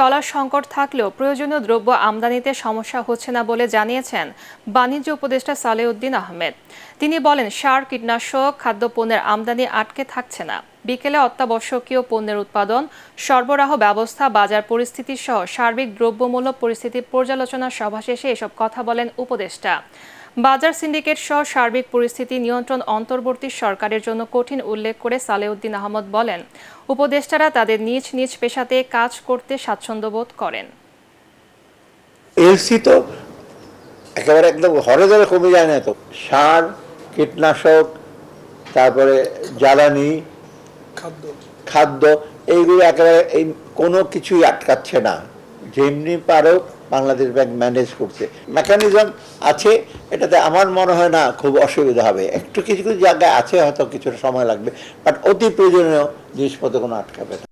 Dollar সংকট থাকলেও প্রয়োজনীয় দ্রব্য আমদানিতে সমস্যা হচ্ছে না বলে জানিয়েছেন বাণিজ্য উপদেষ্টা সালেউদ্দিন আহমেদ। তিনি বলেন, সার, কীটনাশক, খাদ্যপণ্যের আমদানি আটকে থাকছে না। বিকেলে অত্যাবশ্যকীয় পণ্যের উৎপাদন, সরবরাহ ব্যবস্থা, বাজার পরিস্থিতি সহ সার্বিক দ্রব্যমূল্য পরিস্থিতি পর্যালোচনা সভা শেষে এসব কথা বলেন উপদেষ্টা। বাজার সিন্ডিকেট সহ সার্বিক পরিস্থিতি নিয়ন্ত্রণ অন্তর্বর্তী সরকারের জন্য কঠিন উল্লেখ করে সালেউদ্দিন আহমেদ বলেন, উপদেষ্টারা তাদের নিজ নিজ পেশাতে কাজ করতে স্বাচ্ছন্দ্য বোধ করেন। এলসি তো একেবারে একদম হরে ধরে কমে যায় না। তো সার, কীটনাশক, তারপরে জ্বালানি, খাদ্য, এইগুলো একেবারে এই কোনো কিছুই আটকাচ্ছে না। যেমনি পারো বাংলাদেশ ব্যাংক ম্যানেজ করছে, মেকানিজম আছে। এটাতে আমার মনে হয় না খুব অসুবিধা হবে। একটু কিছু কিছু জায়গায় আছে, হয়তো কিছুটা সময় লাগবে, বাট অতি প্রয়োজনীয় জিনিসপত্র কোনো আটকাবে না।